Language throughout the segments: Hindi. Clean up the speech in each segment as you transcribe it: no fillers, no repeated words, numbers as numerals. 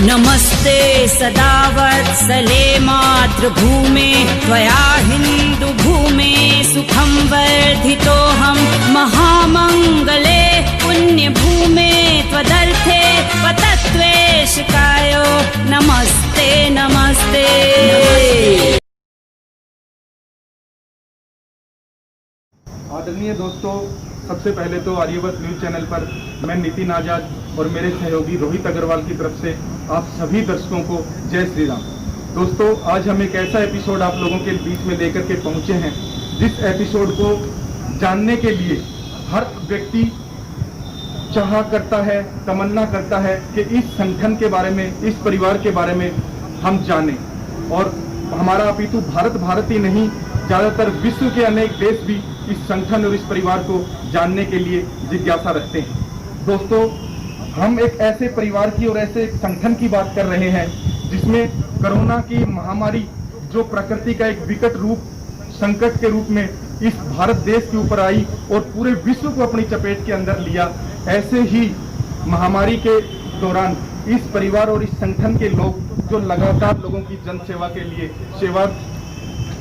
नमस्ते सदा वत्सले मातृभूमे त्वया हिन्दुभूमे सुखं वर्धितोऽहं महामङ्गले पुण्यभूमे त्वदर्थे पतत्वेशकायो नमस्ते नमस्ते। आदरणीय दोस्तों, सबसे पहले तो आर्यवर्त न्यूज़ चैनल पर मैं नितिन आजाद और मेरे सहयोगी रोहित अग्रवाल की तरफ से आप सभी दर्शकों को जय श्री राम। दोस्तों, आज हम एक ऐसा एपिसोड आप लोगों के बीच में लेकर के पहुंचे हैं जिस एपिसोड को जानने के लिए हर व्यक्ति चाह करता है, तमन्ना करता है कि इस संगठन के बारे में, इस परिवार के बारे में हम जानें। और हमारा अपितु भारत ही नहीं, ज़्यादातर विश्व के अनेक देश भी इस संगठन और इस परिवार को जानने के लिए जिज्ञासा रखते हैं। दोस्तों, हम एक ऐसे परिवार की और ऐसे संगठन की बात कर रहे हैं जिसमें कोरोना की महामारी, जो प्रकृति का एक विकट रूप, संकट के रूप में इस भारत देश के ऊपर आई और पूरे विश्व को अपनी चपेट के अंदर लिया, ऐसे ही महामारी के दौरान इस परिवार और इस संगठन के लोग जो लगातार लोगों की जन सेवा के लिए सेवा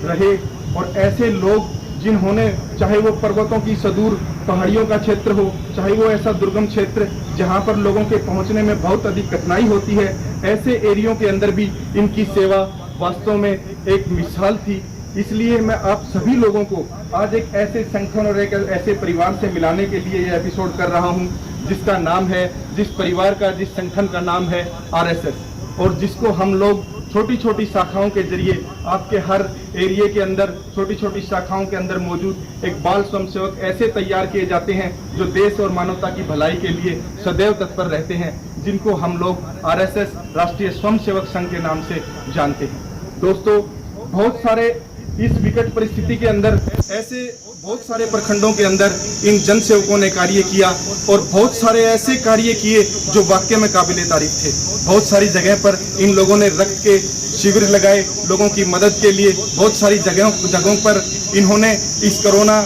रहे, और ऐसे लोग जिन्होंने, चाहे वो पर्वतों की सुदूर पहाड़ियों का क्षेत्र हो, चाहे वो ऐसा दुर्गम क्षेत्र जहां पर लोगों के पहुंचने में बहुत अधिक कठिनाई होती है, ऐसे एरियो के अंदर भी इनकी सेवा वास्तव में एक मिसाल थी। इसलिए मैं आप सभी लोगों को आज एक ऐसे संगठन और एक ऐसे परिवार से मिलाने के लिए ये एपिसोड कर रहा हूं जिसका नाम है, जिस परिवार का, जिस संगठन का नाम है RSS, और जिसको हम लोग छोटी छोटी शाखाओं के जरिए आपके हर एरिया के अंदर, छोटी छोटी शाखाओं के अंदर मौजूद एक बाल स्वयंसेवक ऐसे तैयार किए जाते हैं जो देश और मानवता की भलाई के लिए सदैव तत्पर रहते हैं, जिनको हम लोग RSS राष्ट्रीय स्वयंसेवक संघ के नाम से जानते हैं। दोस्तों, बहुत सारे इस विकट परिस्थिति के अंदर ऐसे बहुत सारे प्रखंडों के अंदर इन जन सेवकों ने कार्य किया और बहुत सारे ऐसे कार्य किए जो वाकई में काबिले तारीफ थे। बहुत सारी जगह पर इन लोगों ने रक्त के शिविर लगाए लोगों की मदद के लिए। बहुत सारी जगहों पर इन्होंने इस कोरोना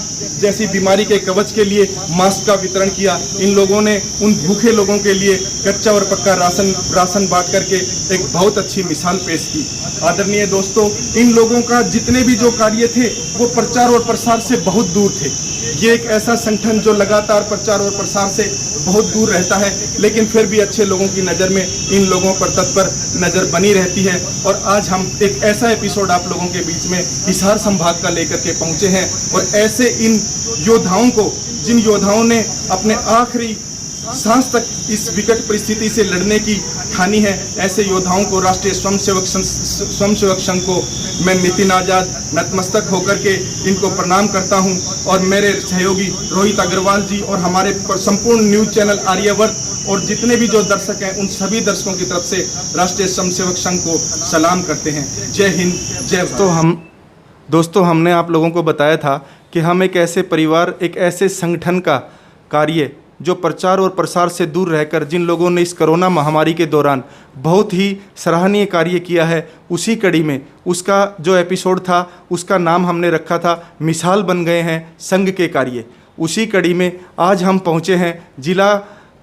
जैसी बीमारी के कवच के लिए मास्क का वितरण किया। इन लोगों ने उन भूखे लोगों के लिए कच्चा और पक्का राशन बांट करके एक बहुत अच्छी मिसाल पेश की। आदरणीय दोस्तों, इन लोगों का जितने भी जो कार्य थे वो प्रचार और प्रसार से बहुत दूर थे। ये एक ऐसा संगठन जो लगातार प्रचार और प्रसार से बहुत दूर रहता है, लेकिन फिर भी अच्छे लोगों की नज़र में इन लोगों पर तत्पर नज़र बनी रहती है। और आज हम एक ऐसा एपिसोड आप लोगों के बीच में हिसार संभाग का लेकर के पहुंचे हैं, और ऐसे इन योद्धाओं को, जिन योद्धाओं ने अपने आखिरी सांस तक इस विकट परिस्थिति से लड़ने की ठानी है, ऐसे योद्धाओं को राष्ट्रीय स्वयंसेवक संघ को मैं नितिन आजाद नतमस्तक होकर के इनको प्रणाम करता हूं। और मेरे सहयोगी रोहित अग्रवाल जी और हमारे संपूर्ण न्यूज़ चैनल आर्यवर्त और जितने भी जो दर्शक हैं, उन सभी दर्शकों की तरफ से राष्ट्रीय स्वयंसेवक संघ को सलाम करते हैं। जय हिंद, जय भारत। दोस्तों, हमने आप लोगों को बताया था कि हम एक ऐसे परिवार, एक ऐसे संगठन का कार्य जो प्रचार और प्रसार से दूर रहकर जिन लोगों ने इस कोरोना महामारी के दौरान बहुत ही सराहनीय कार्य किया है, उसी कड़ी में उसका जो एपिसोड था उसका नाम हमने रखा था मिसाल बन गए हैं संघ के कार्य। उसी कड़ी में आज हम पहुँचे हैं जिला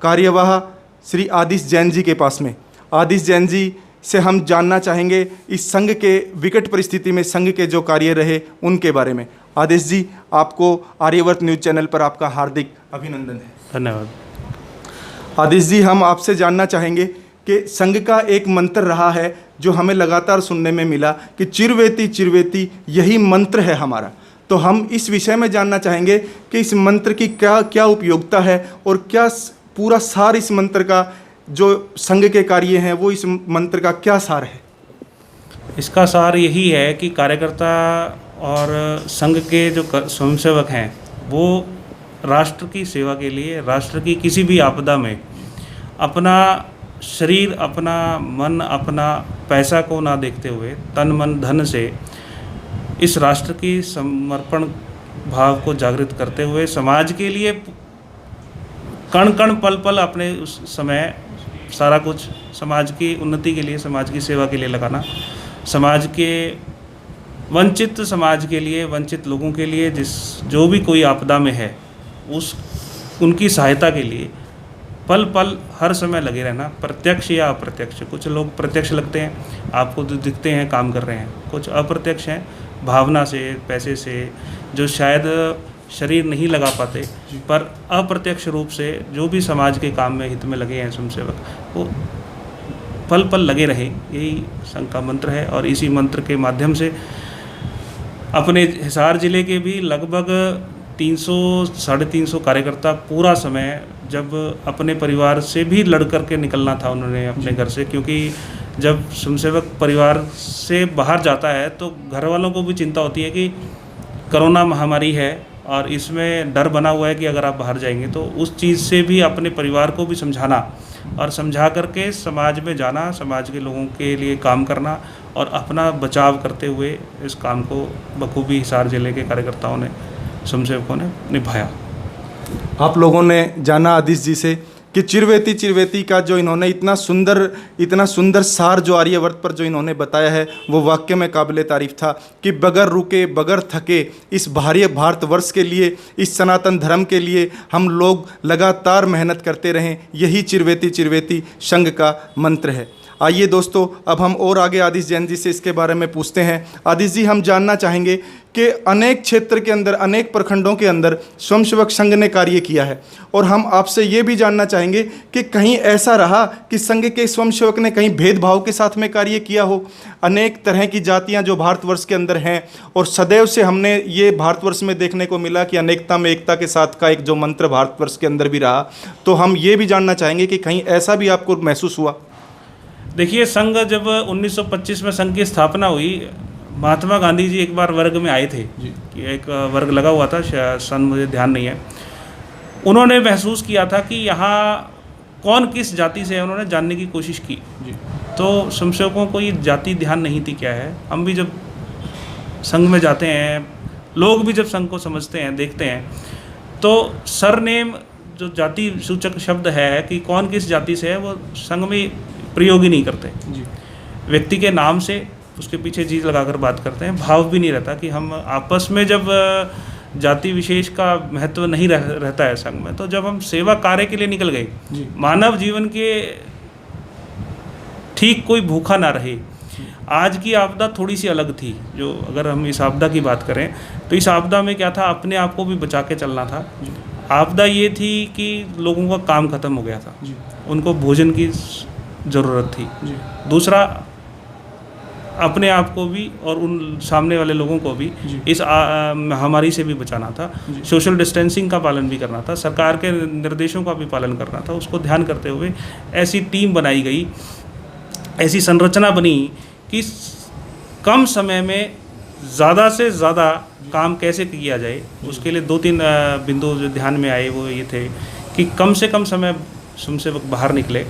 कार्यवाह श्री आदिश जैन जी के पास में। आदिश जैन जी से हम जानना चाहेंगे इस संघ के विकट परिस्थिति में संघ के जो कार्य रहे उनके बारे में। आदिश जी, आपको आर्यवर्त न्यूज़ चैनल पर आपका हार्दिक अभिनंदन है। धन्यवाद। आदिश जी, हम आपसे जानना चाहेंगे कि संघ का एक मंत्र रहा है जो हमें लगातार सुनने में मिला कि चिरवेती चिरवेती यही मंत्र है हमारा। तो हम इस विषय में जानना चाहेंगे कि इस मंत्र की क्या क्या उपयोगिता है और क्या पूरा सार इस मंत्र का, जो संघ के कार्य हैं वो इस मंत्र का क्या सार है? इसका सार यही है कि कार्यकर्ता और संघ के जो स्वयंसेवक हैं वो राष्ट्र की सेवा के लिए, राष्ट्र की किसी भी आपदा में अपना शरीर, अपना मन, अपना पैसा को ना देखते हुए तन मन धन से इस राष्ट्र की समर्पण भाव को जागृत करते हुए समाज के लिए कण कण पल पल अपने उस समय सारा कुछ समाज की उन्नति के लिए, समाज की सेवा के लिए लगाना, समाज के वंचित समाज के लिए, वंचित लोगों के लिए, जो भी कोई आपदा में है उनकी सहायता के लिए पल पल हर समय लगे रहना, प्रत्यक्ष या अप्रत्यक्ष। कुछ लोग प्रत्यक्ष लगते हैं, आपको तो दिखते हैं काम कर रहे हैं, कुछ अप्रत्यक्ष हैं, भावना से, पैसे से, जो शायद शरीर नहीं लगा पाते, पर अप्रत्यक्ष रूप से जो भी समाज के काम में हित में लगे हैं स्वयंसेवक, वो पल पल लगे रहे, यही संघ का मंत्र है। और इसी मंत्र के माध्यम से अपने हिसार जिले के भी लगभग 300-350 कार्यकर्ता पूरा समय, जब अपने परिवार से भी लड़ करके निकलना था उन्होंने अपने घर से, क्योंकि जब स्वयंसेवक परिवार से बाहर जाता है तो घर वालों को भी चिंता होती है कि कोरोना महामारी है और इसमें डर बना हुआ है कि अगर आप बाहर जाएंगे तो उस चीज़ से भी अपने परिवार को भी समझाना और समझा करके समाज में जाना, समाज के लोगों के लिए काम करना और अपना बचाव करते हुए इस काम को बखूबी हिसार जिले के कार्यकर्ताओं ने, स्वयंसेवकों ने निभाया। आप लोगों ने जाना आदिश जी से कि चिरवेती का जो इन्होंने इतना सुंदर सार जो आर्यवर्त पर जो इन्होंने बताया है, वो वाक्य में काबिल तारीफ़ था कि बगैर रुके, बगैर थके इस भारतवर्ष के लिए, इस सनातन धर्म के लिए हम लोग लगातार मेहनत करते रहें, यही चिरवेती संघ का मंत्र है। आइए दोस्तों, अब हम और आगे आदिश जैन जी से इसके बारे में पूछते हैं। आदिश जी, हम जानना चाहेंगे कि अनेक क्षेत्र के अंदर, अनेक प्रखंडों के अंदर स्वयंसेवक संघ ने कार्य किया है, और हम आपसे ये भी जानना चाहेंगे कि कहीं ऐसा रहा कि संघ के स्वयंसेवक ने कहीं भेदभाव के साथ में कार्य किया हो। अनेक तरह की जातियां जो भारतवर्ष के अंदर हैं, और सदैव से हमने ये भारतवर्ष में देखने को मिला कि अनेकता में एकता के साथ का एक जो मंत्र भारतवर्ष के अंदर भी रहा, तो हम ये भी जानना चाहेंगे कि कहीं ऐसा भी आपको महसूस हुआ? देखिए, संघ जब 1925 में संघ की स्थापना हुई, महात्मा गांधी जी एक बार वर्ग में आए थे कि एक वर्ग लगा हुआ था, सन मुझे ध्यान नहीं है। उन्होंने महसूस किया था कि यहाँ कौन किस जाति से है, उन्होंने जानने की कोशिश की। तो स्वयंसेवकों को ये जाति ध्यान नहीं थी क्या है। हम भी जब संघ में जाते हैं, लोग भी जब संघ को समझते हैं, देखते हैं, तो सरनेम जो जाति सूचक शब्द है कि कौन किस जाति से है, वो संघ में प्रयोग ही नहीं करते। व्यक्ति के नाम से उसके पीछे चीज़ लगाकर बात करते हैं, भाव भी नहीं रहता कि हम आपस में, जब जाति विशेष का महत्व नहीं रहता है संघ में, तो जब हम सेवा कार्य के लिए निकल गए, मानव जीवन के ठीक कोई भूखा ना रहे। आज की आपदा थोड़ी सी अलग थी, जो अगर हम इस आपदा की बात करें तो इस आपदा में क्या था, अपने आप को भी बचा के चलना था। आपदा ये थी कि लोगों का काम खत्म हो गया था, उनको भोजन की ज़रूरत थी। दूसरा, अपने आप को भी और उन सामने वाले लोगों को भी इस महामारी से भी बचाना था। सोशल डिस्टेंसिंग का पालन भी करना था, सरकार के निर्देशों का भी पालन करना था। उसको ध्यान करते हुए ऐसी टीम बनाई गई, ऐसी संरचना बनी कि कम समय में ज़्यादा से ज़्यादा काम कैसे किया जाए। उसके लिए 2-3 बिंदु जो ध्यान में आए वो ये थे कि कम से कम समय स्वयंसेवक बाहर निकले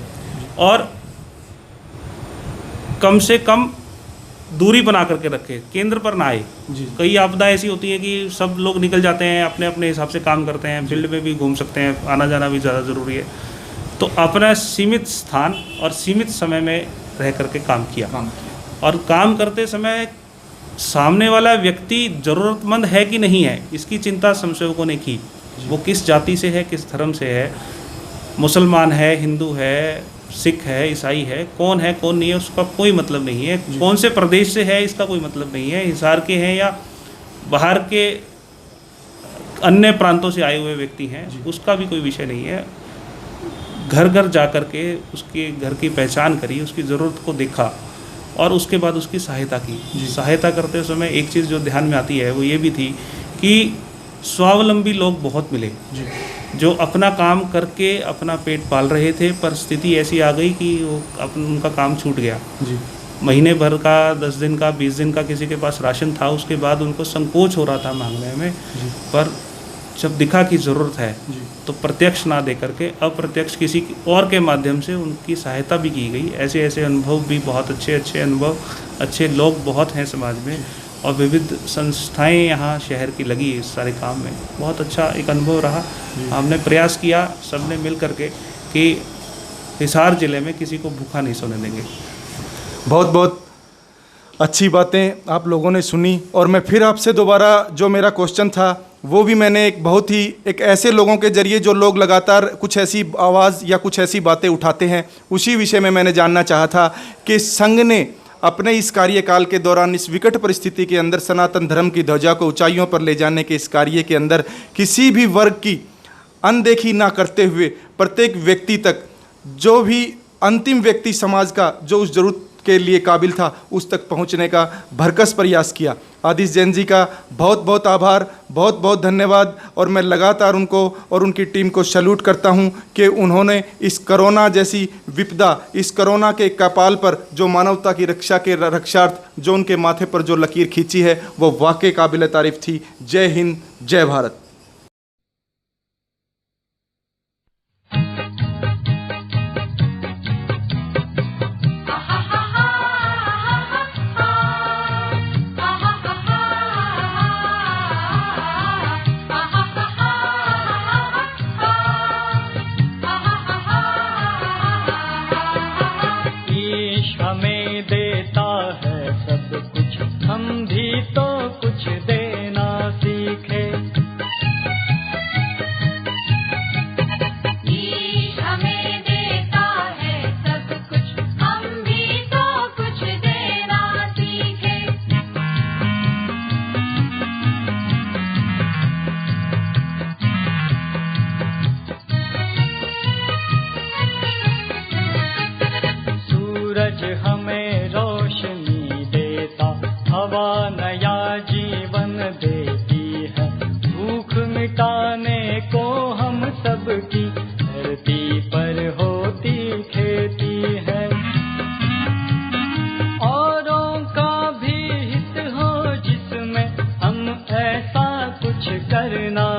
और कम से कम दूरी बना करके रखे, केंद्र पर ना आए। कई आपदा ऐसी होती है कि सब लोग निकल जाते हैं, अपने अपने हिसाब से काम करते हैं, फील्ड में भी घूम सकते हैं, आना जाना भी ज़्यादा ज़रूरी है। तो अपना सीमित स्थान और सीमित समय में रह करके काम किया। और काम करते समय सामने वाला व्यक्ति ज़रूरतमंद है कि नहीं है, इसकी चिंता स्वयंसेवकों ने की। वो किस जाति से है, किस धर्म से है, मुसलमान है, हिंदू है, सिख है, ईसाई है, कौन नहीं है, उसका कोई मतलब नहीं है। कौन से प्रदेश से है, इसका कोई मतलब नहीं है। हिसार के हैं या बाहर के अन्य प्रांतों से आए हुए व्यक्ति हैं, उसका भी कोई विषय नहीं है। घर घर जा कर के उसके घर की पहचान करी, उसकी ज़रूरत को देखा और उसके बाद उसकी सहायता की। सहायता करते समय एक चीज़ जो ध्यान में आती है वो ये भी थी कि स्वावलंबी लोग बहुत मिले, जो अपना काम करके अपना पेट पाल रहे थे, पर स्थिति ऐसी आ गई कि वो उनका काम छूट गया। महीने भर का, 10 दिन का, 20 दिन का किसी के पास राशन था, उसके बाद उनको संकोच हो रहा था मांगने में। पर जब दिखा कि ज़रूरत है तो प्रत्यक्ष ना दे करके अप्रत्यक्ष किसी और के माध्यम से उनकी सहायता भी की गई। ऐसे ऐसे अनुभव भी, बहुत अच्छे अनुभव, अच्छे लोग बहुत हैं समाज में, और विविध संस्थाएं यहाँ शहर की लगी इस सारे काम में। बहुत अच्छा एक अनुभव रहा। हमने प्रयास किया सबने मिल करके कि हिसार ज़िले में किसी को भूखा नहीं सोने देंगे। बहुत बहुत अच्छी बातें आप लोगों ने सुनी, और मैं फिर आपसे दोबारा जो मेरा क्वेश्चन था वो भी मैंने एक ऐसे लोगों के जरिए जो लोग लगातार कुछ ऐसी आवाज़ या कुछ ऐसी बातें उठाते हैं, उसी विषय में मैंने जानना चाहा था कि संघ ने अपने इस कार्यकाल के दौरान इस विकट परिस्थिति के अंदर सनातन धर्म की ध्वजा को ऊंचाइयों पर ले जाने के इस कार्य के अंदर किसी भी वर्ग की अनदेखी ना करते हुए प्रत्येक व्यक्ति तक, जो भी अंतिम व्यक्ति समाज का जो उस जरूरत के लिए काबिल था, उस तक पहुंचने का भरकस प्रयास किया। आदिश जैन जी का बहुत बहुत आभार, बहुत बहुत धन्यवाद। और मैं लगातार उनको और उनकी टीम को सैल्यूट करता हूं कि उन्होंने इस कोरोना जैसी विपदा, इस कोरोना के कपाल पर जो मानवता की रक्षा के रक्षार्थ जो उनके माथे पर जो लकीर खींची है, वो वाकई काबिल तारीफ थी। जय हिंद, जय भारत। हमें देता है सब कुछ, हम भी तो कुछ देना सीखे। ईश हमें देता है सब कुछ, हम भी तो कुछ देना सीखे। सूरज हमें रोशनी देता, हवा नया जीवन देती है। भूख मिटाने को हम सबकी धरती पर होती खेती है। औरों का भी हित हो जिसमें हम ऐसा कुछ करना